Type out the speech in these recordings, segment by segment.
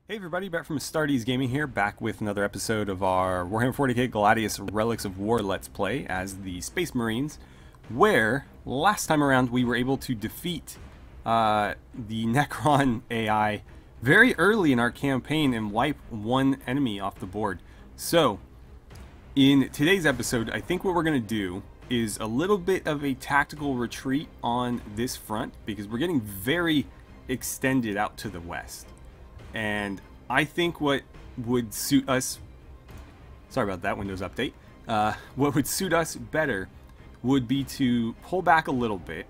Hey everybody, back from AstartesGaming here, back with another episode of our Warhammer 40k Gladius Relics of War Let's Play as the Space Marines, where last time around we were able to defeat the Necron AI very early in our campaign and wipe one enemy off the board. So, in today's episode, I think what we're going to do is a little bit of a tactical retreat on this front, because we're getting very extended out to the west. And I think what would suit us, sorry about that, Windows update, what would suit us better would be to pull back a little bit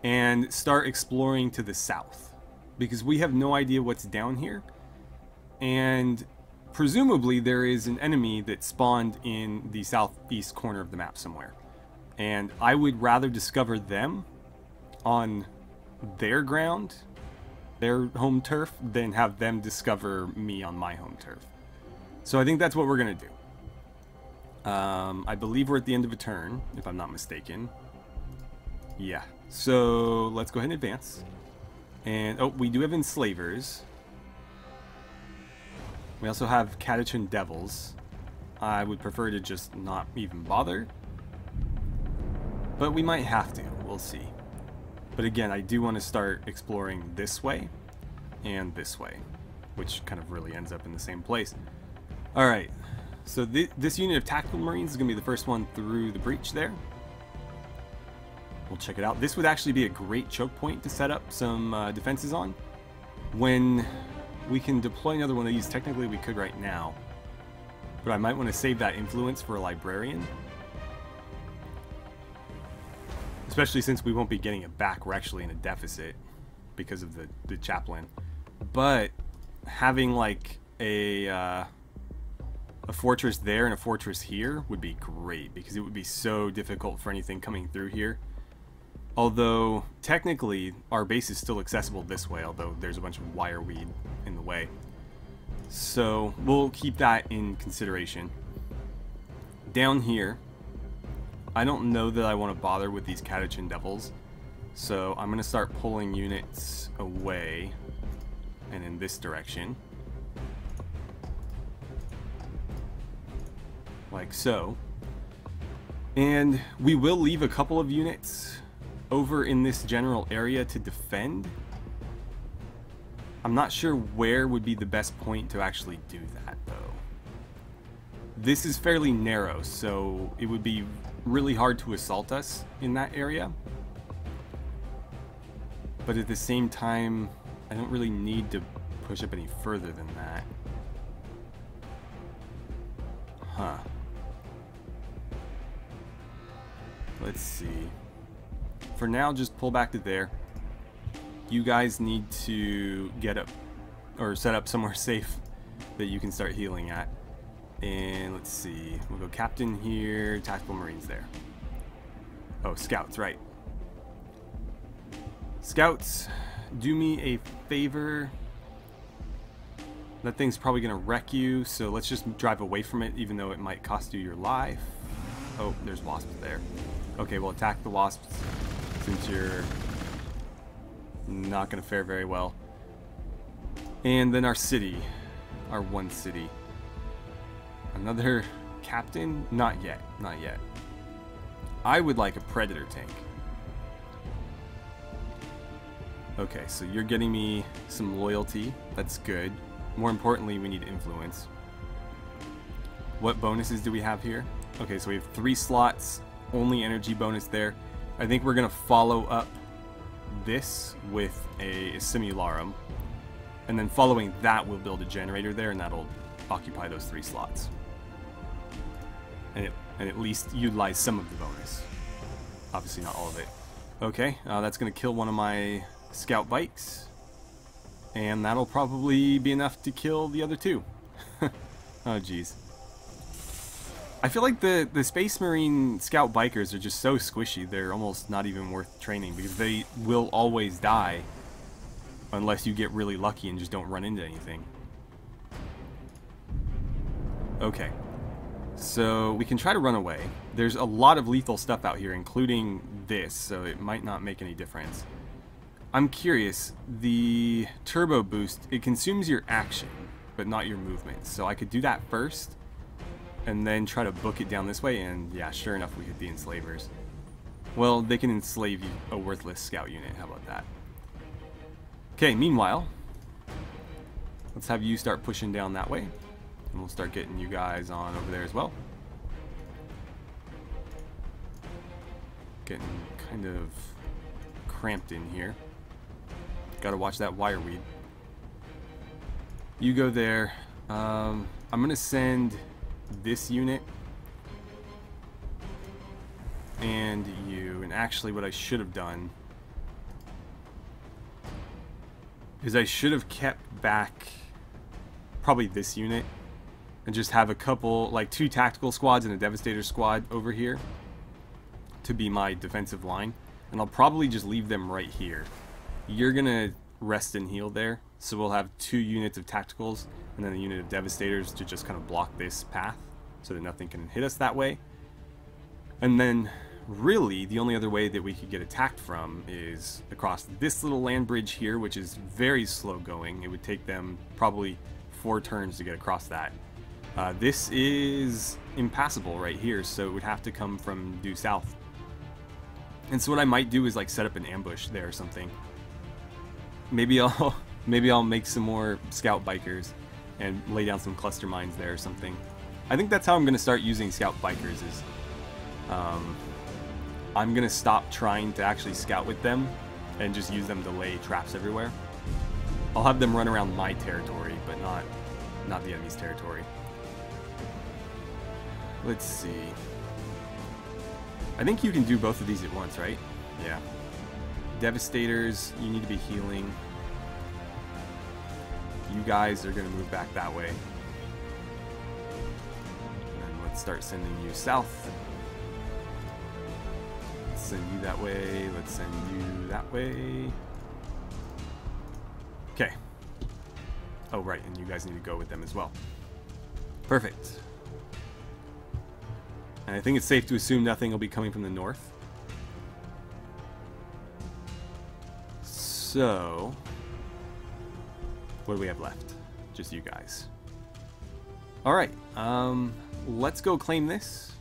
and start exploring to the south, because we have no idea what's down here, and presumably there is an enemy that spawned in the southeast corner of the map somewhere, and I would rather discover them on their ground, their home turf, than have them discover me on my home turf. So I think that's what we're gonna do. I believe we're at the end of a turn, if I'm not mistaken. Yeah, so let's go ahead and advance. And, oh, we do have enslavers. We also have Catachan Devils. I would prefer to just not even bother, but we might have to, we'll see. But again, I do want to start exploring this way and this way, which kind of really ends up in the same place. Alright, so this unit of Tactical Marines is going to be the first one through the breach there. We'll check it out. This would actually be a great choke point to set up some defenses on. When we can deploy another one of these, technically we could right now, but I might want to save that influence for a librarian. Especially since we won't be getting it back, we're actually in a deficit because of the chaplain. But having like a fortress there and a fortress here would be great, because it would be so difficult for anything coming through here. Although technically our base is still accessible this way, although there's a bunch of wireweed in the way. So we'll keep that in consideration. Down here, I don't know that I want to bother with these Catachan Devils, so I'm going to start pulling units away and in this direction. Like so. And we will leave a couple of units over in this general area to defend. I'm not sure where would be the best point to actually do that, though. This is fairly narrow, so it would be really hard to assault us in that area. But at the same time, I don't really need to push up any further than that. Huh. Let's see. For now, just pull back to there. You guys need to get up, or set up somewhere safe that you can start healing at. And let's see, we'll go Captain here, Tactical Marines there. Oh, Scouts, right. Scouts, do me a favor. That thing's probably going to wreck you, so let's just drive away from it, even though it might cost you your life. Oh, there's wasps there. Okay, we'll attack the wasps, since you're not going to fare very well. And then our city, our one city. Another captain? Not yet, not yet. I would like a predator tank. Okay, so you're getting me some loyalty. That's good. More importantly, we need influence. What bonuses do we have here? Okay, so we have 3 slots, only energy bonus there. I think we're going to follow up this with a simularum. And then following that, we'll build a generator there, and that'll occupy those 3 slots. And at least utilize some of the bonus. Obviously not all of it. Okay, that's going to kill one of my scout bikes. And that'll probably be enough to kill the other 2. Oh, jeez. I feel like the Space Marine scout bikers are just so squishy, they're almost not even worth training, because they will always die unless you get really lucky and just don't run into anything. Okay. So we can try to run away. There's a lot of lethal stuff out here, including this, so it might not make any difference. I'm curious, the turbo boost, it consumes your action, but not your movement. So I could do that first, and then try to book it down this way, and yeah, sure enough, we hit the enslavers. Well, they can enslave you, a worthless scout unit, how about that? Okay, meanwhile, let's have you start pushing down that way, and we'll start getting you guys on over there as well. Getting kind of cramped in here. Gotta watch that wire weed. You go there. I'm gonna send this unit and you, and actually what I should have done is I should have kept back probably this unit and just have a couple, like 2 tactical squads and a devastator squad over here to be my defensive line, and I'll probably just leave them right here. You're gonna rest and heal there, so we'll have 2 units of tacticals and then a unit of devastators to just kind of block this path so that nothing can hit us that way. And then really the only other way that we could get attacked from is across this little land bridge here, which is very slow going. It would take them probably 4 turns to get across that. This is impassable right here, so it would have to come from due south. And so what I might do is like set up an ambush there or something. Maybe I'll make some more scout bikers and lay down some cluster mines there or something. I think that's how I'm gonna start using scout bikers is I'm gonna stop trying to actually scout with them and just use them to lay traps everywhere. I'll have them run around my territory, but not the enemy's territory. Let's see. I think you can do both of these at once, right? Yeah. Devastators, you need to be healing. You guys are going to move back that way. And then let's start sending you south. Let's send you that way. Let's send you that way. Okay. Oh, right, and you guys need to go with them as well. Perfect. And I think it's safe to assume nothing will be coming from the north. So, what do we have left? Just you guys. Alright, let's go claim this.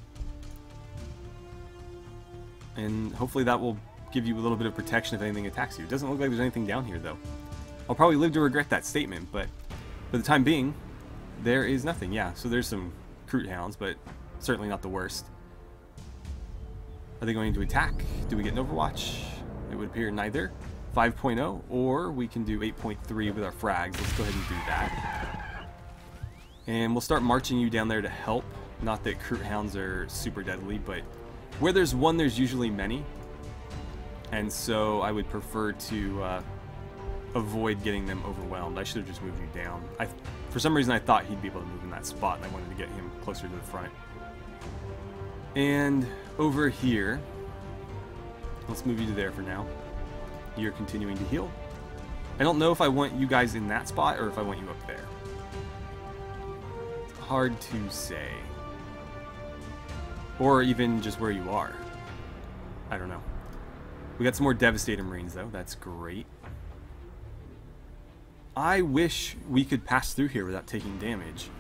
And hopefully that will give you a little bit of protection if anything attacks you. It doesn't look like there's anything down here, though. I'll probably live to regret that statement, but for the time being, there is nothing. Yeah, so there's some Kroot hounds, but certainly not the worst. Are they going to attack? Do we get an Overwatch? It would appear neither. 5.0, or we can do 8.3 with our frags. Let's go ahead and do that. And we'll start marching you down there to help. Not that Kroot hounds are super deadly, but where there's one, there's usually many. And so I would prefer to avoid getting them overwhelmed. I should have just moved you down. For some reason I thought he'd be able to move in that spot, and I wanted to get him closer to the front. And over here, let's move you to there for now. You're continuing to heal. I don't know if I want you guys in that spot or if I want you up there. It's hard to say. Or even just where you are. I don't know. We got some more Devastator Marines though. That's great. I wish we could pass through here without taking damage.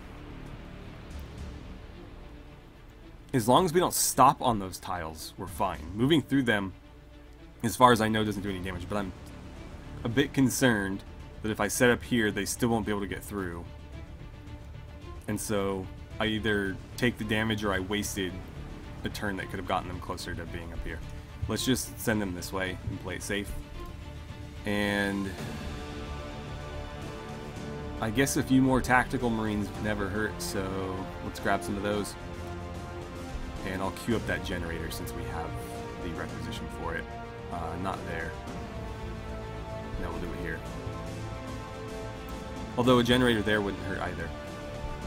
As long as we don't stop on those tiles, we're fine. Moving through them, as far as I know, doesn't do any damage, but I'm a bit concerned that if I set up here, they still won't be able to get through. And so I either take the damage or I wasted a turn that could have gotten them closer to being up here. Let's just send them this way and play it safe. And I guess a few more tactical Marines never hurt, so let's grab some of those. And I'll queue up that generator since we have the requisition for it. Not there. No, we'll do it here. Although a generator there wouldn't hurt either.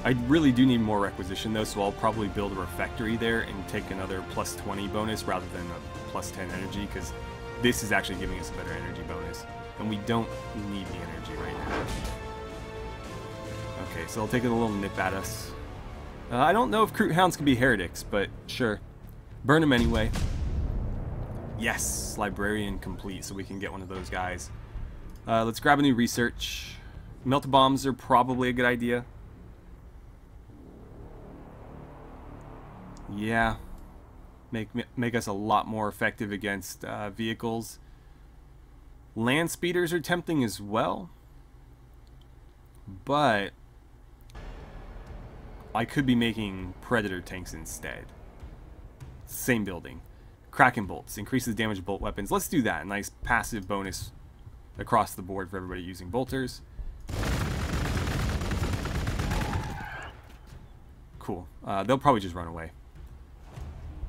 I really do need more requisition though, so I'll probably build a refectory there and take another plus 20 bonus rather than a plus 10 energy, because this is actually giving us a better energy bonus. And we don't need the energy right now. Okay, so I'll take a little nip at us. I don't know if Kroot hounds can be heretics, but sure. Burn them anyway. Yes, librarian complete, so we can get one of those guys. Let's grab a new research. Melt bombs are probably a good idea. Yeah, make us a lot more effective against vehicles. Land speeders are tempting as well, but I could be making predator tanks instead. Same building. Kraken bolts increases damage of bolt weapons. Let's do that. A nice passive bonus across the board for everybody using bolters. Cool. They'll probably just run away.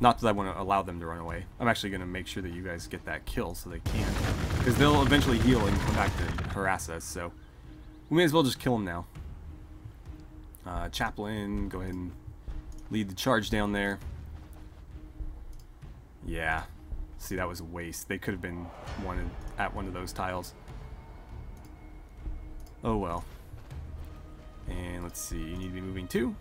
Not that I want to allow them to run away. I'm actually going to make sure that you guys get that kill so they can. Because they'll eventually heal and come back to harass us, so we may as well just kill them now. Chaplain, go ahead and lead the charge down there. Yeah. See, that was a waste. They could have been at one of those tiles. Oh well. And let's see, you need to be moving too.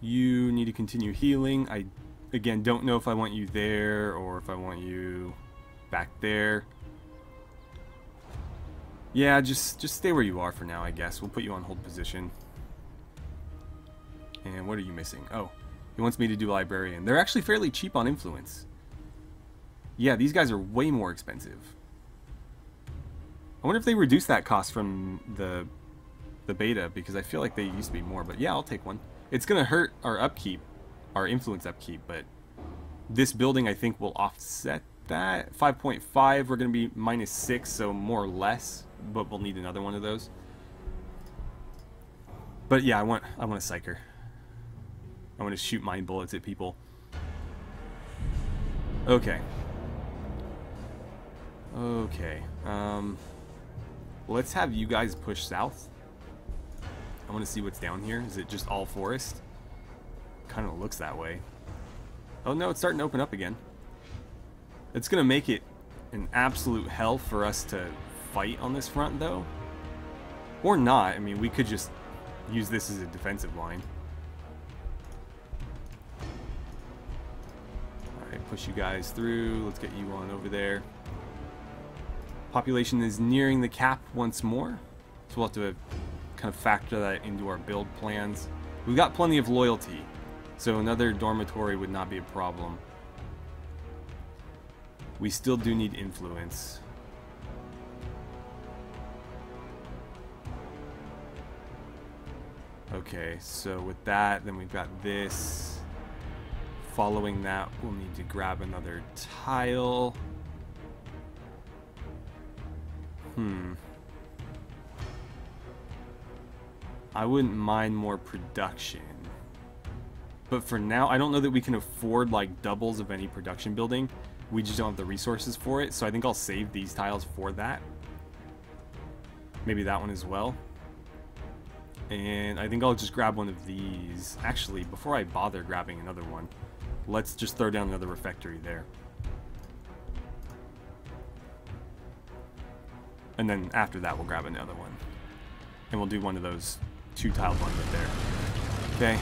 You need to continue healing. I, again, don't know if I want you there or if I want you back there. Yeah, just stay where you are for now, I guess. We'll put you on hold position. And what are you missing? Oh, he wants me to do librarian. They're actually fairly cheap on influence. Yeah, these guys are way more expensive. I wonder if they reduced that cost from the beta, because I feel like they used to be more, but yeah, I'll take one. It's going to hurt our upkeep, our influence upkeep, but this building I think will offset that. 5.5, we're going to be -6, so more or less, but we'll need another one of those. But yeah, I want a psyker. I want to shoot mine bullets at people. Okay. Okay. Let's have you guys push south. I want to see what's down here. Is it just all forest? Kind of looks that way. Oh no, it's starting to open up again. It's going to make it an absolute hell for us to fight on this front, though. Or not. I mean, we could just use this as a defensive line. Alright, push you guys through. Let's get you on over there. Population is nearing the cap once more. So we'll have to kind of factor that into our build plans. We've got plenty of loyalty, so another dormitory would not be a problem. We still do need influence. Okay, so with that, then we've got this. Following that, we'll need to grab another tile. I wouldn't mind more production. But for now, I don't know that we can afford like doubles of any production building. We just don't have the resources for it, so I think I'll save these tiles for that. Maybe that one as well. And I think I'll just grab one of these. Actually, before I bother grabbing another one, let's just throw down another refectory there. And then after that, we'll grab another one. And we'll do one of those two-tiled ones right there. Okay.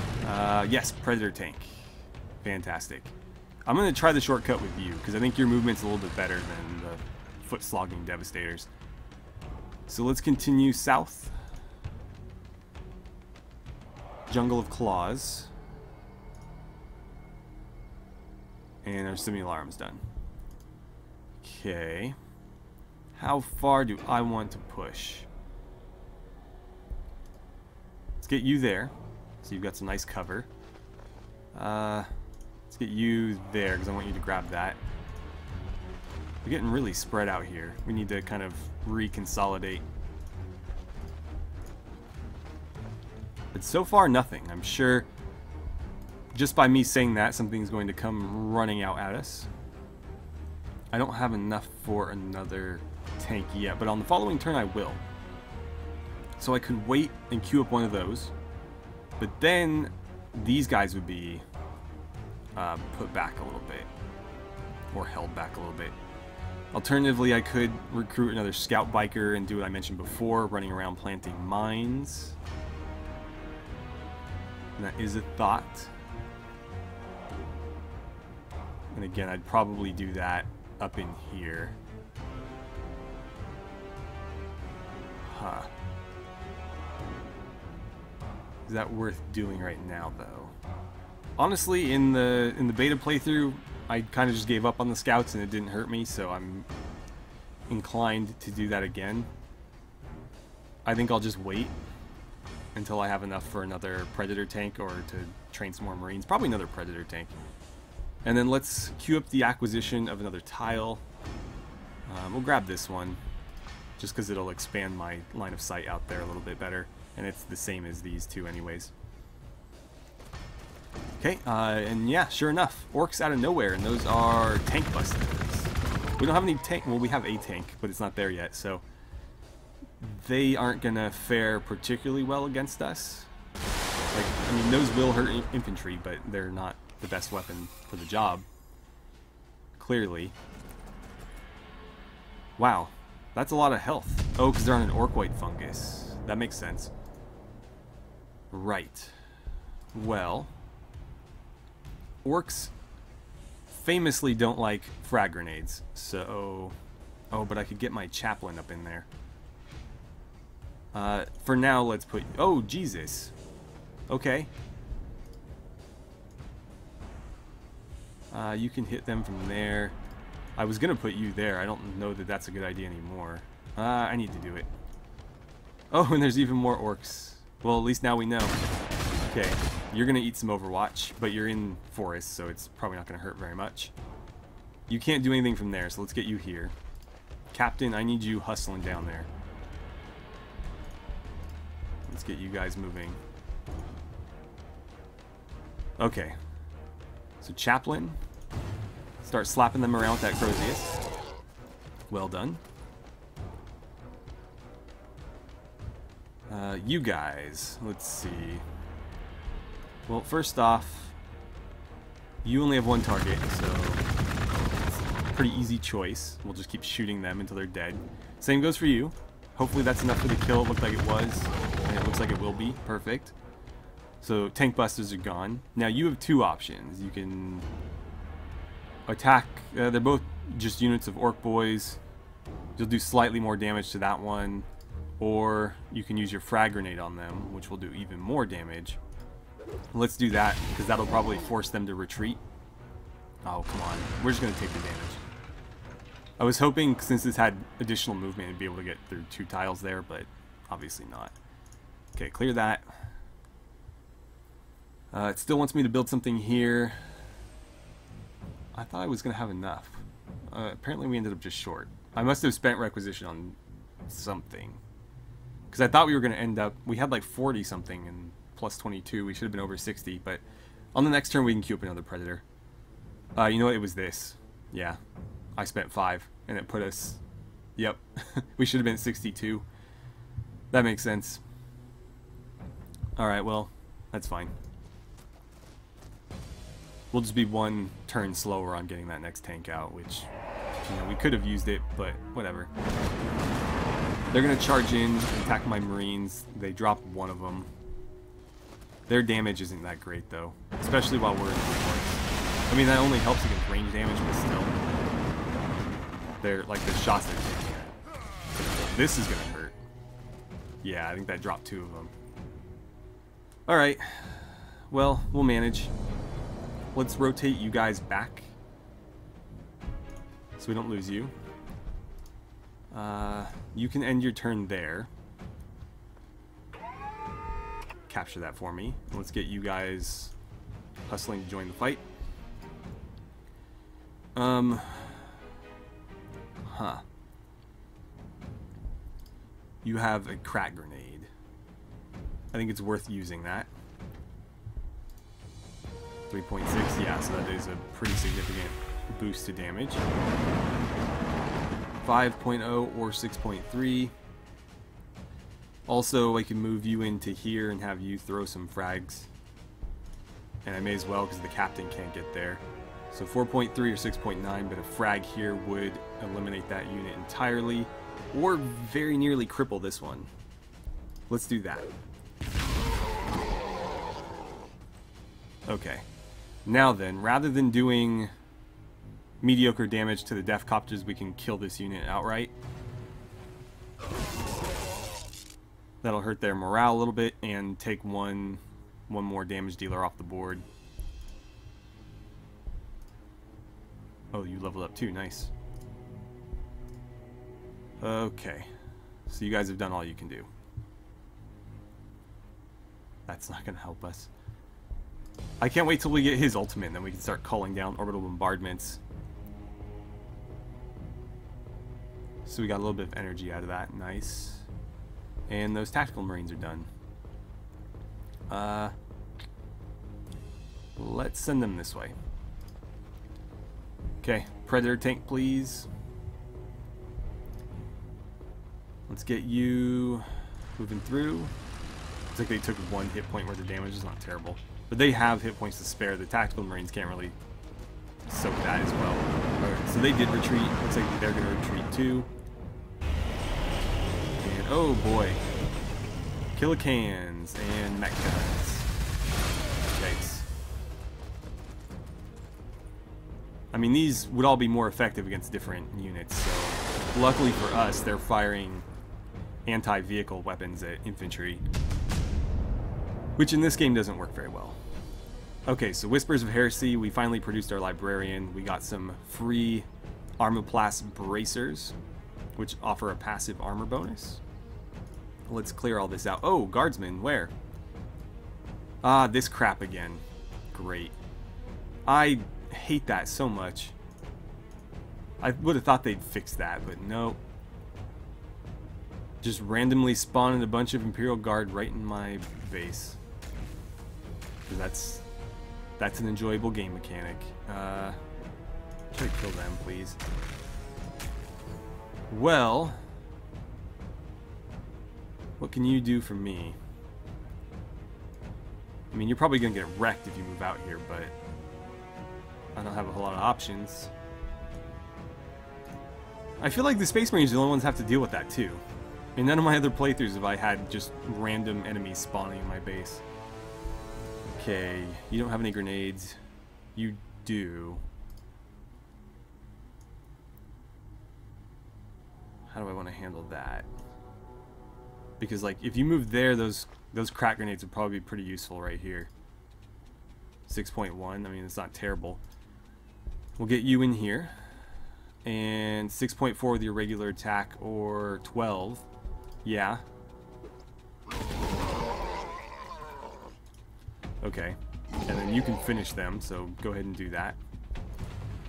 Yes, Predator Tank. Fantastic. I'm going to try the shortcut with you, because I think your movement's a little bit better than the foot-slogging Devastators. So let's continue south. Jungle of Claws. And our Simularum is done. Okay. How far do I want to push? Let's get you there. So you've got some nice cover. Let's get you there, because I want you to grab that. We're getting really spread out here. We need to kind of reconsolidate. But so far, nothing. I'm sure just by me saying that, something's going to come running out at us. I don't have enough for another tank yet, but on the following turn I will. So I could wait and queue up one of those, but then these guys would be put back a little bit, or held back a little bit. Alternatively, I could recruit another scout biker and do what I mentioned before, running around planting mines. And that is a thought. And again, I'd probably do that up in here. Huh. Is that worth doing right now, though? Honestly, in the beta playthrough, I kind of just gave up on the scouts and it didn't hurt me, so I'm inclined to do that again. I think I'll just wait until I have enough for another Predator tank or to train some more Marines. Probably another Predator tank. And then let's queue up the acquisition of another tile. We'll grab this one, just because it'll expand my line of sight out there a little bit better. And it's the same as these two anyways. Okay, and yeah, sure enough, orcs out of nowhere, and those are tank busters. We don't have any tank, well, we have a tank, but it's not there yet, so they aren't gonna fare particularly well against us. Like, I mean, those will hurt infantry, but they're not the best weapon for the job. Clearly. Wow, that's a lot of health. Oh, because they're on an orc-white fungus. That makes sense. Right. Well, orcs famously don't like frag grenades, so... Oh, but I could get my chaplain up in there. For now, let's put... Oh, Jesus. Okay. You can hit them from there. I was going to put you there. I don't know that that's a good idea anymore. I need to do it. Oh, and there's even more orcs. Well, at least now we know. Okay, you're going to eat some Overwatch, but you're in forest, so it's probably not going to hurt very much. You can't do anything from there, so let's get you here. Captain, I need you hustling down there. Let's get you guys moving. Okay. So chaplain, start slapping them around with that Crozius. Well done. You guys, let's see. Well, first off, you only have one target, so it's a pretty easy choice. We'll just keep shooting them until they're dead. Same goes for you. Hopefully that's enough for the kill. It looked like it was, and it looks like it will be. Perfect. So tank busters are gone. Now you have two options. You can attack. They're both just units of orc boys. You'll do slightly more damage to that one, or you can use your frag grenade on them, which will do even more damage. Let's do that, because that'll probably force them to retreat. Oh, come on. We're just going to take the damage. I was hoping, since this had additional movement, to be able to get through two tiles there, but obviously not. Okay, clear that. It still wants me to build something here. I thought I was going to have enough. Apparently we ended up just short. I must have spent requisition on something. Because I thought we were going to end up... We had like 40 something and plus 22. We should have been over 60. But on the next turn we can queue up another Predator. You know what? It was this. Yeah. I spent 5. And it put us... Yep. We should have been at 62. That makes sense. Alright, well, that's fine. We'll just be one turn slower on getting that next tank out, which, you know, we could have used it, but whatever. They're going to charge in, attack my Marines. They drop one of them. Their damage isn't that great, though, especially while we're in the forest. I mean, that only helps against range damage, but still. They're, like, the shots they're taking. This is going to hurt. Yeah, I think that dropped 2 of them. Alright. Well, we'll manage. Let's rotate you guys back so we don't lose you. You can end your turn there. Capture that for me. Let's get you guys hustling to join the fight. You have a crack grenade. I think it's worth using that. 3.6, yeah, so that is a pretty significant boost to damage. 5.0 or 6.3. Also, I can move you into here and have you throw some frags. And I may as well, because the captain can't get there. So 4.3 or 6.9, but a frag here would eliminate that unit entirely, or very nearly cripple this one. Let's do that. Okay. Now then, rather than doing mediocre damage to the Death Copters, we can kill this unit outright. That'll hurt their morale a little bit and take one more damage dealer off the board. Oh, you leveled up too, nice. Okay, so you guys have done all you can do. That's not gonna help us. I can't wait till we get his ultimate, and then we can start calling down orbital bombardments. So we got a little bit of energy out of that, nice. And those tactical marines are done. Let's send them this way. Okay, Predator tank, please. Let's get you moving through. Looks like they took 1 hit point worth of damage. It's not terrible. But they have hit points to spare. The tactical marines can't really soak that as well. Alright, so they did retreat. Looks like they're going to retreat too. And oh boy. Killicans and mech guns. Yikes. I mean, these would all be more effective against different units, so luckily for us, they're firing anti-vehicle weapons at infantry, which in this game doesn't work very well. Okay, so Whispers of Heresy, we finally produced our librarian. We got some free Armoplast bracers, which offer a passive armor bonus. Let's clear all this out. Oh, guardsmen, where? Ah, this crap again. Great. I hate that so much. I would have thought they'd fix that, but no. Just randomly spawning a bunch of Imperial Guard right in my base. That's an enjoyable game mechanic. Try to kill them, please. Well, what can you do for me? I mean, you're probably gonna get wrecked if you move out here, but I don't have a whole lot of options. I feel like the Space Marines are the only ones that have to deal with that too. I mean, none of my other playthroughs have I had just random enemies spawning in my base. Okay, you don't have any grenades. You do. How do I want to handle that? Because, like, if you move there, those crack grenades would probably be pretty useful right here. 6.1, I mean, it's not terrible. We'll get you in here. And 6.4 with your regular attack, or 12. Yeah. Okay. And then you can finish them, so go ahead and do that.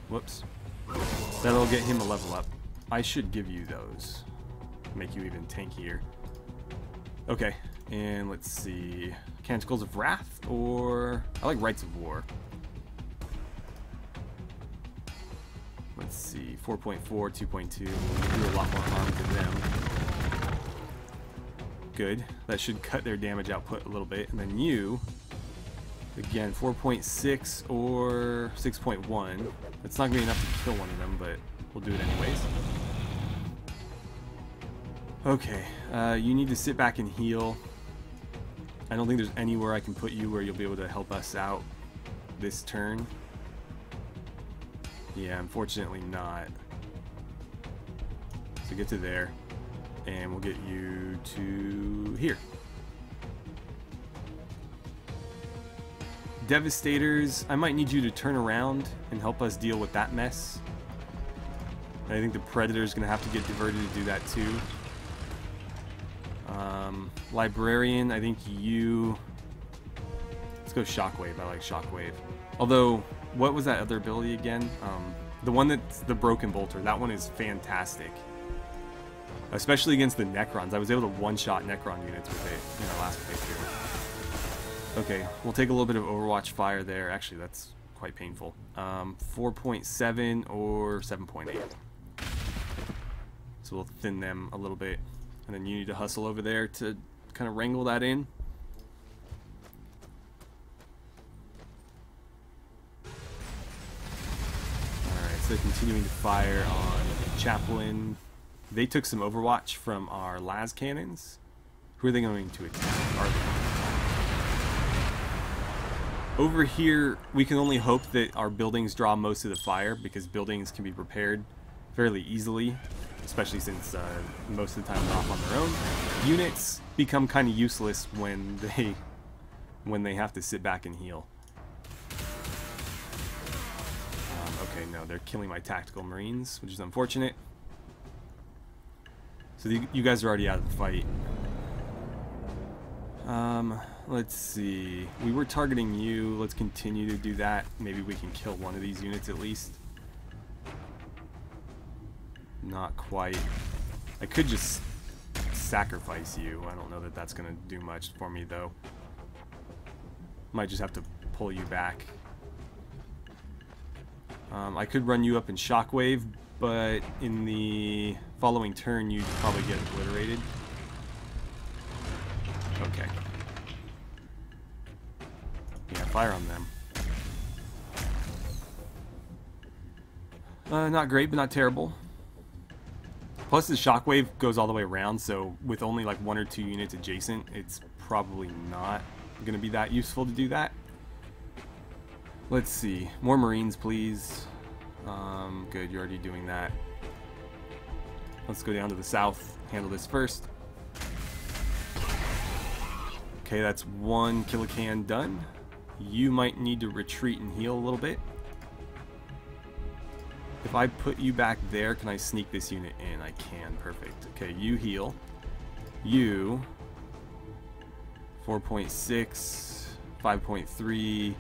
Whoops. That'll get him a level up. I should give you those. Make you even tankier. Okay, and let's see. Canticles of Wrath, or I like Rites of War. Let's see, 4.4, 2.2. We'll do a lot more harm to them. Good. That should cut their damage output a little bit. And then you, again, 4.6 or 6.1. It's not going to be enough to kill one of them, but we'll do it anyways. Okay, you need to sit back and heal. I don't think there's anywhere I can put you where you'll be able to help us out this turn. Yeah, unfortunately not. So get to there, and we'll get you to here. Devastators, I might need you to turn around and help us deal with that mess. I think the Predator's gonna have to get diverted to do that too. Librarian, I think you... Let's go Shockwave, I like Shockwave. Although, what was that other ability again? The one that's the Broken Bolter, that one is fantastic. Especially against the Necrons. I was able to one-shot Necron units with it in our last playthrough. Okay, we'll take a little bit of Overwatch fire there. Actually, that's quite painful. 4.7 or 7.8. So we'll thin them a little bit. And then you need to hustle over there to kind of wrangle that in. Alright, so continuing to fire on Chaplain. They took some Overwatch from our las cannons. Who are they going to attack? Over here, we can only hope that our buildings draw most of the fire, because buildings can be repaired fairly easily, especially since most of the time they're off on their own. Units become kind of useless when they have to sit back and heal. Okay, no, they're killing my tactical marines, which is unfortunate. So you guys are already out of the fight. Let's see. We were targeting you. Let's continue to do that. Maybe we can kill one of these units at least. Not quite. I could just sacrifice you. I don't know that that's going to do much for me, though. Might just have to pull you back. I could run you up in Shockwave, but in the following turn, you'd probably get obliterated. Okay. Yeah, fire on them. Not great, but not terrible. Plus the shockwave goes all the way around, so with only like 1 or 2 units adjacent, it's probably not going to be that useful to do that. Let's see. More Marines, please. Good, you're already doing that. Let's go down to the south, handle this first. Okay, that's 1 kilocan done. You might need to retreat and heal a little bit. If I put you back there, can I sneak this unit in? I can. Perfect. Okay, you heal. You 4.6, 5.3,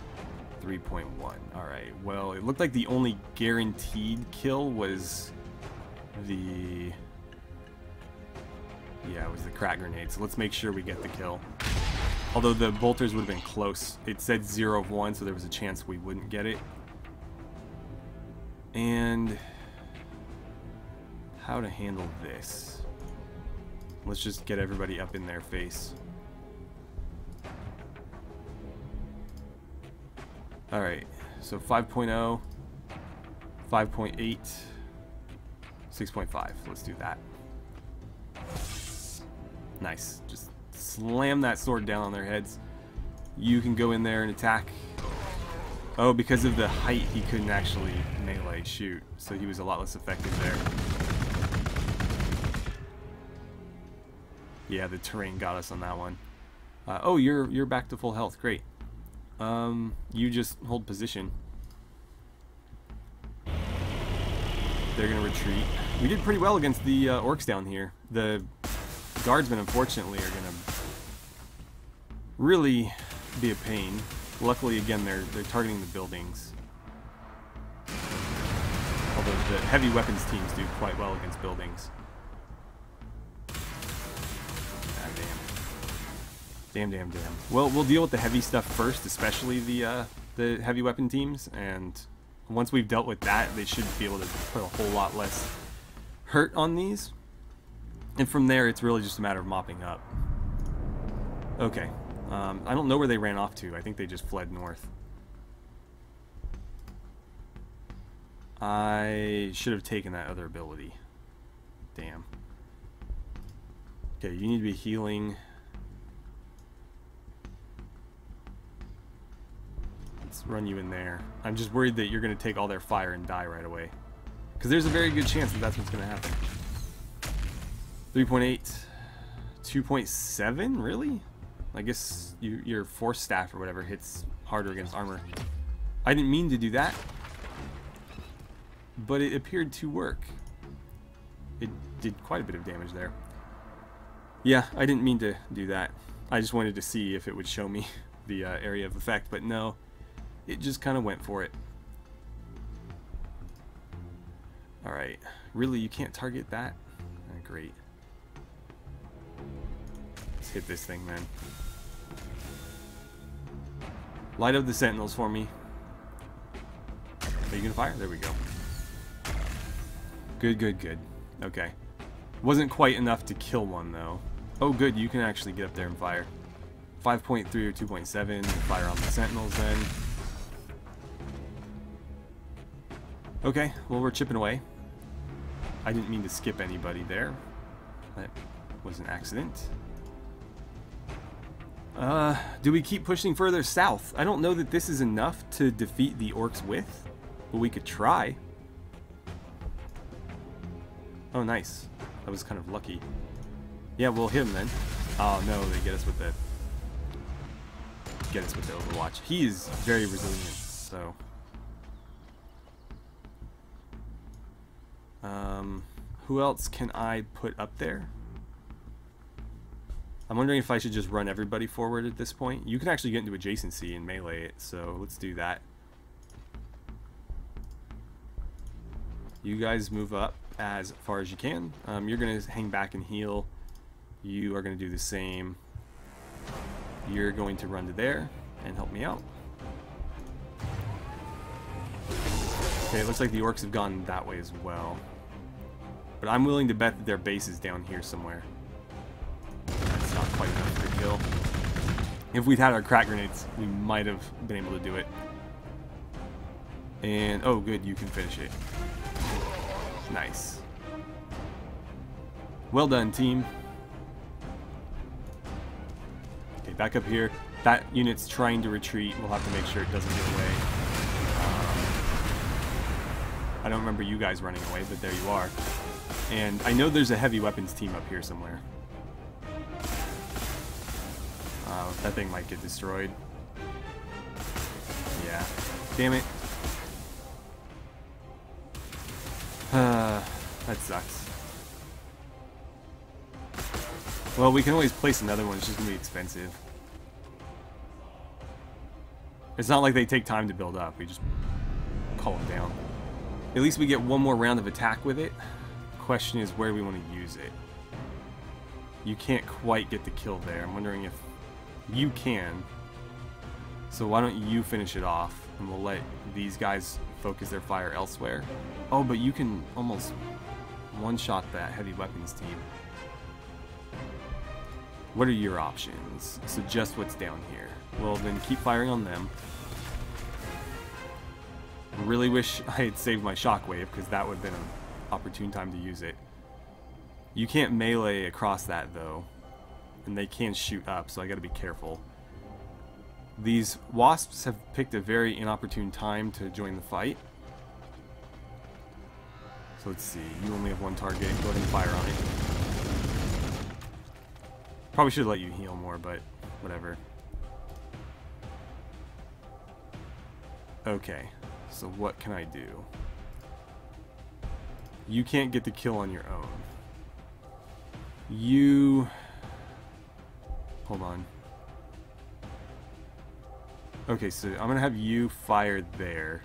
3.1. Alright, well, it looked like the only guaranteed kill was the... yeah, it was the crack grenade. So let's make sure we get the kill. Although the bolters would have been close. It said 0 of 1, so there was a chance we wouldn't get it. And how to handle this? Let's just get everybody up in their face. Alright, so 5.0, 5.8, 6.5. Let's do that. Nice. Just slam that sword down on their heads. You can go in there and attack. Oh, because of the height, he couldn't actually melee shoot, so he was a lot less effective there. Yeah, the terrain got us on that one. Oh, you're back to full health. Great. You just hold position. They're gonna retreat. We did pretty well against the orcs down here. The guardsmen, unfortunately, are gonna really be a pain. Luckily, again, they're targeting the buildings. Although the heavy weapons teams do quite well against buildings. Ah, damn. Well, we'll deal with the heavy stuff first, especially the heavy weapon teams, and once we've dealt with that, they should be able to put a whole lot less hurt on these. And from there, it's really just a matter of mopping up. Okay. I don't know where they ran off to. I think they just fled north. I should have taken that other ability. Damn. Okay, you need to be healing. Let's run you in there. I'm just worried that you're going to take all their fire and die right away. Because there's a very good chance that that's what's going to happen. 3.8. 2.7? Really? I guess your force staff or whatever hits harder against armor. I didn't mean to do that, but it appeared to work. It did quite a bit of damage there. Yeah, I didn't mean to do that. I just wanted to see if it would show me the area of effect, but no, it just kind of went for it. Alright, really, you can't target that? Great. Let's hit this thing, man. Light up the sentinels for me. Are you gonna fire? There we go. Good. Okay. Wasn't quite enough to kill one, though. Oh, good. You can actually get up there and fire. 5.3 or 2.7. Fire on the sentinels, then. Okay. Well, we're chipping away. I didn't mean to skip anybody there. That was an accident. Do we keep pushing further south? I don't know that this is enough to defeat the orcs with, but we could try. Oh, nice. That was kind of lucky. Yeah, we'll hit him then. Oh no, they get us with the Overwatch. He is very resilient, so. Who else can I put up there? I'm wondering if I should just run everybody forward at this point. You can actually get into adjacency and melee it, so let's do that. You guys move up as far as you can. You're going to hang back and heal. You are going to do the same. You're going to run to there and help me out. Okay, it looks like the orcs have gone that way as well. But I'm willing to bet that their base is down here somewhere. That's not quite enough for a kill. If we'd had our crack grenades, we might have been able to do it. And, oh good, you can finish it. Nice. Well done, team. Okay, back up here. That unit's trying to retreat. We'll have to make sure it doesn't get away. I don't remember you guys running away, but there you are. And I know there's a heavy weapons team up here somewhere. That thing might get destroyed. Yeah. Damn it. That sucks. Well, we can always place another one. It's just going to be expensive. It's not like they take time to build up. We just call them down. At least we get one more round of attack with it. Question is where we want to use it. You can't quite get the kill there. I'm wondering if you can. So why don't you finish it off and we'll let these guys focus their fire elsewhere. Oh, but you can almost one-shot that heavy weapons team. What are your options? So just what's down here. Well, then keep firing on them. Really wish I had saved my shockwave because that would have been an opportune time to use it. You can't melee across that though, and they can shoot up, so I gotta be careful. These wasps have picked a very inopportune time to join the fight. So let's see, you only have one target, go ahead and fire on it. Probably should let you heal more, but whatever. Okay, so what can I do? You can't get the kill on your own. You... Hold on. Okay, so I'm gonna have you fire there.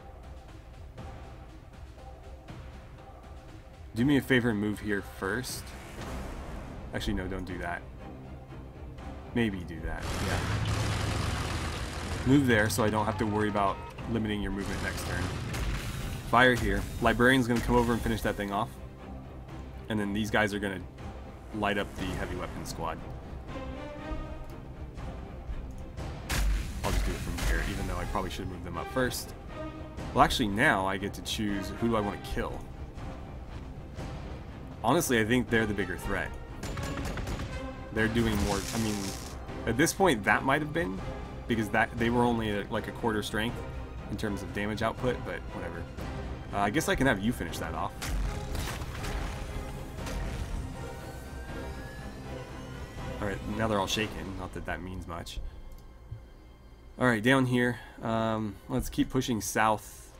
Do me a favor and move here first. Actually, no, don't do that. Maybe do that, yeah. Move there so I don't have to worry about limiting your movement next turn. Fire here. Librarian's gonna come over and finish that thing off. And then these guys are gonna light up the heavy weapons squad. I'll just do it from here, even though I probably should move them up first. Well, actually now I get to choose who do I want to kill. Honestly, I think they're the bigger threat. They're doing more, I mean, at this point that might have been, because that they were only at like a quarter strength in terms of damage output, but whatever. I guess I can have you finish that off. Alright, now they're all shaken, not that that means much. Alright, down here, let's keep pushing south.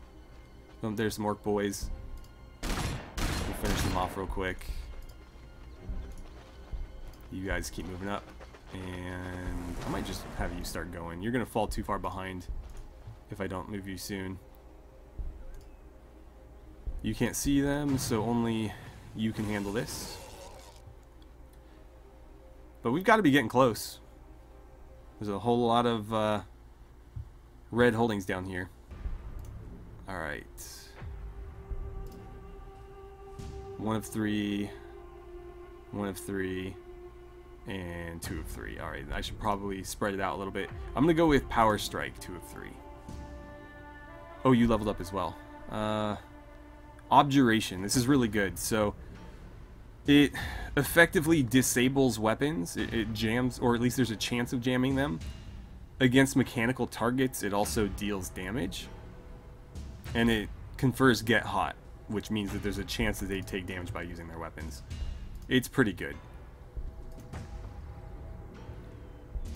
Oh, there's some orc boys. We'll finish them off real quick. You guys keep moving up, and I might just have you start going. You're gonna fall too far behind if I don't move you soon. You can't see them, so only you can handle this. But we've got to be getting close. There's a whole lot of red holdings down here. Alright. 1 of 3, 1 of 3, and 2 of 3. Alright, I should probably spread it out a little bit. I'm going to go with Power Strike, 2 of 3. Oh, you leveled up as well. Objuration. This is really good. So, It effectively disables weapons. It jams, or at least there's a chance of jamming them. Against mechanical targets, it also deals damage. And it confers Get Hot, which means that there's a chance that they take damage by using their weapons. It's pretty good.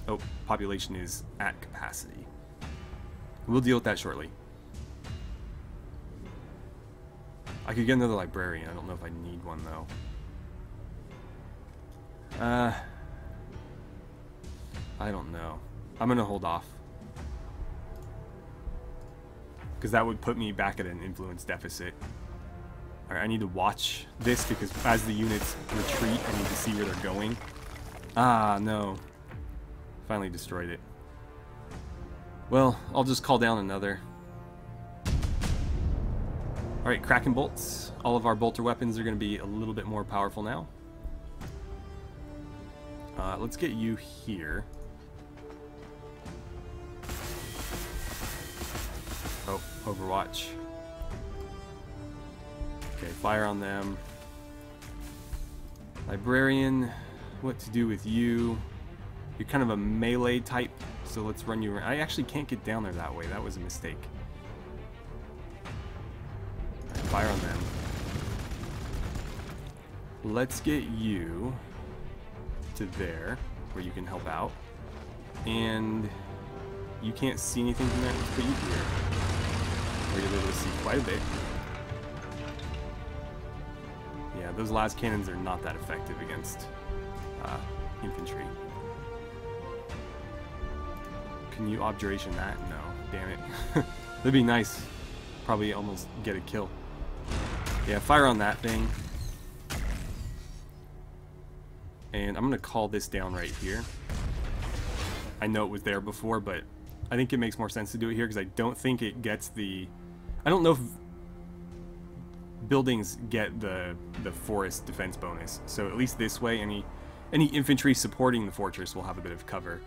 Oh, population is at capacity. We'll deal with that shortly. I could get another librarian. I don't know if I need one, though. I don't know. I'm gonna hold off. Because that would put me back at an influence deficit. Alright, I need to watch this because as the units retreat, I need to see where they're going. Ah, no. Finally destroyed it. Well, I'll just call down another. Alright, Kraken bolts. All of our bolter weapons are going to be a little bit more powerful now. Let's get you here. Oh, Overwatch. Okay, fire on them. Librarian, what to do with you? You're kind of a melee type, so let's run you around. I actually can't get down there that way. That was a mistake. Right, fire on them. Let's get you to there, where you can help out. And you can't see anything from there. Let's put you here, where you'll be able to see quite a bit. Yeah, those las cannons are not that effective against infantry. Can you objuration that? No, damn it. That'd be nice. Probably almost get a kill. Yeah, fire on that thing. And I'm gonna call this down right here. I know it was there before, but I think it makes more sense to do it here because I don't think it gets the... I don't know if buildings get the forest defense bonus. So at least this way, any infantry supporting the fortress will have a bit of cover.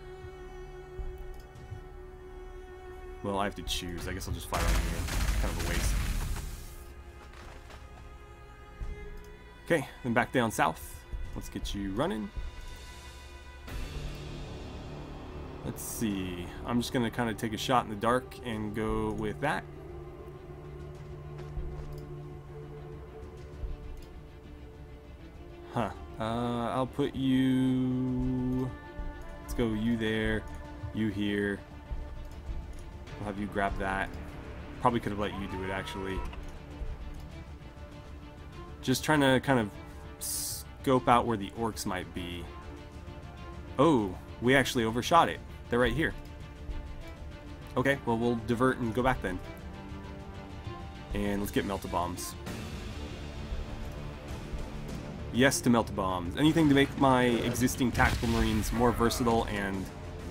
Well, I have to choose. I guess I'll just fire on you. Kind of a waste. Okay, then back down south. Let's get you running. Let's see. I'm just going to kind of take a shot in the dark and go with that. Huh. I'll put you... Let's go you there, you here. I'll have you grab that. Probably could have let you do it, actually. Just trying to kind of scope out where the orcs might be. Oh, we actually overshot it. They're right here. Okay, well, we'll divert and go back then. And let's get melt-a-bombs. Yes to melt-a-bombs. Anything to make my existing tactical marines more versatile and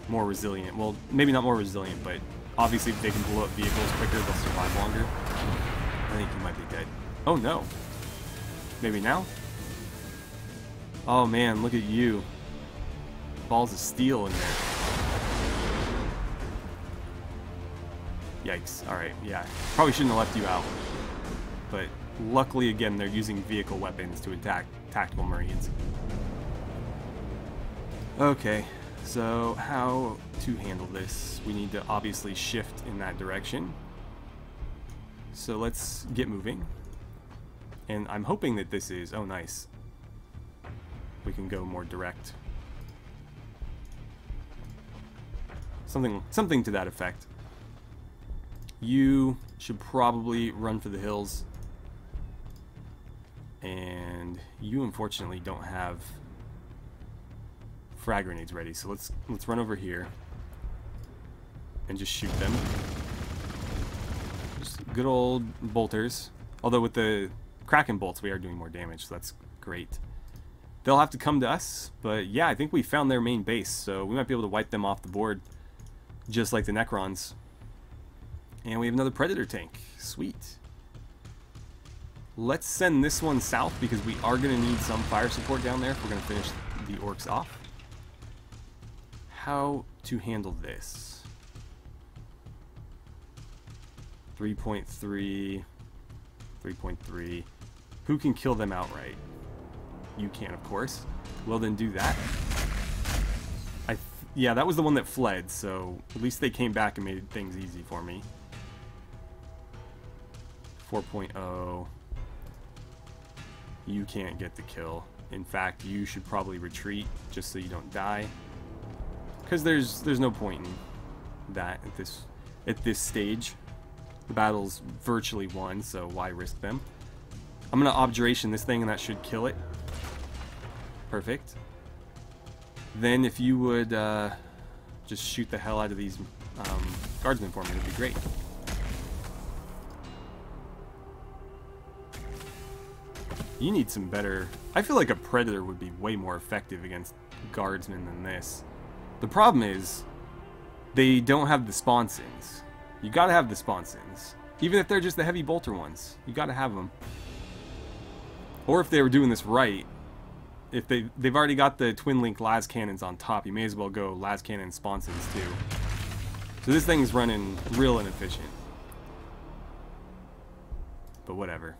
more resilient. Well, maybe not more resilient, but obviously if they can blow up vehicles quicker, they'll survive longer. I think you might be dead. Oh no. Maybe now? Oh man, look at you. Balls of steel in there. Yikes. Alright, yeah. Probably shouldn't have left you out. But luckily, again, they're using vehicle weapons to attack tactical marines. Okay, so how to handle this? We need to obviously shift in that direction. So let's get moving. And I'm hoping that this is... Oh, nice. We can go more direct. Something to that effect. You should probably run for the hills. And you unfortunately don't have frag grenades ready, so let's run over here and just shoot them. Just good old bolters. Although with the Kraken bolts we are doing more damage, so that's great. They'll have to come to us, but yeah, I think we found their main base, so we might be able to wipe them off the board just like the Necrons. And we have another Predator tank. Sweet. Let's send this one south because we are going to need some fire support down there if we're going to finish the orcs off. How to handle this? 3.3, 3.3. Who can kill them outright? You can, of course. Well, then do that. Yeah, that was the one that fled, so at least they came back and made things easy for me. 4.0. You can't get the kill. In fact, you should probably retreat just so you don't die. Because there's no point in that at this stage. The battle's virtually won, so why risk them? I'm gonna objuration this thing and that should kill it. Perfect. Then if you would just shoot the hell out of these guardsmen for me, that'd be great. You need some better... I feel like a predator would be way more effective against guardsmen than this. The problem is, they don't have the sponsons. You gotta have the sponsons. Even if they're just the heavy bolter ones. You gotta have them. Or if they were doing this right, if they've already got the twin link las cannons on top, you may as well go las cannon sponsons too. So this thing's running real inefficient. But whatever.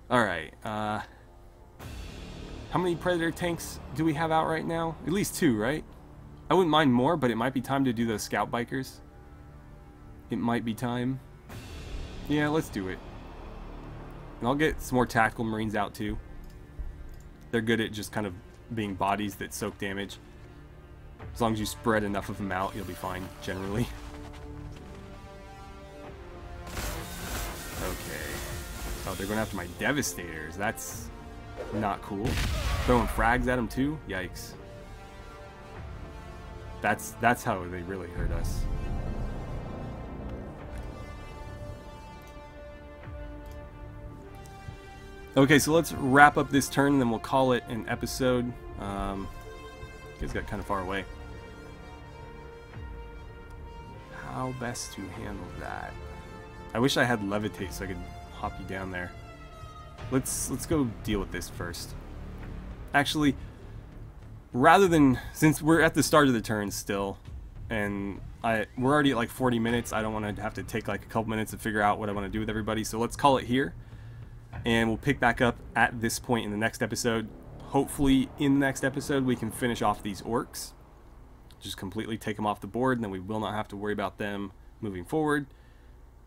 Alright, how many Predator tanks do we have out right now? At least 2, right? I wouldn't mind more, but it might be time to do those scout bikers. It might be time. Yeah, let's do it. And I'll get some more tactical marines out too. They're good at just kind of being bodies that soak damage. As long as you spread enough of them out, you'll be fine, generally. Okay. Oh, they're going after my Devastators. That's not cool. Throwing frags at them too? Yikes. That's how they really hurt us. Okay, so let's wrap up this turn and then we'll call it an episode. You guys got kind of far away. How best to handle that? I wish I had levitate so I could hop you down there. Let's go deal with this first. Actually, rather than, since we're at the start of the turn still, and we're already at like 40 minutes, I don't want to have to take like a couple minutes to figure out what I want to do with everybody, so let's call it here. And we'll pick back up at this point in the next episode. Hopefully in the next episode we can finish off these orcs. Just completely take them off the board, and then we will not have to worry about them moving forward.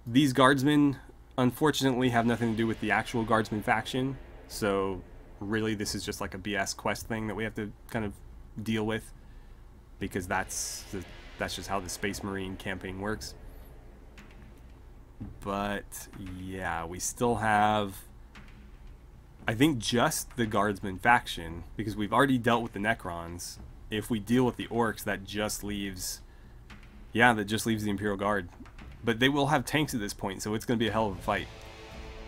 These guardsmen, unfortunately, have nothing to do with the actual guardsman faction. So really this is just like a BS quest thing that we have to kind of deal with. Because that's just how the Space Marine campaign works. But yeah, we still have... I think just the Guardsman faction, because we've already dealt with the Necrons. If we deal with the Orcs, that just leaves... Yeah, that just leaves the Imperial Guard. But they will have tanks at this point, so it's going to be a hell of a fight.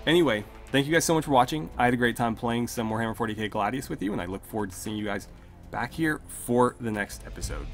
Anyway, thank you guys so much for watching. I had a great time playing some Warhammer 40k Gladius with you, and I look forward to seeing you guys back here for the next episode.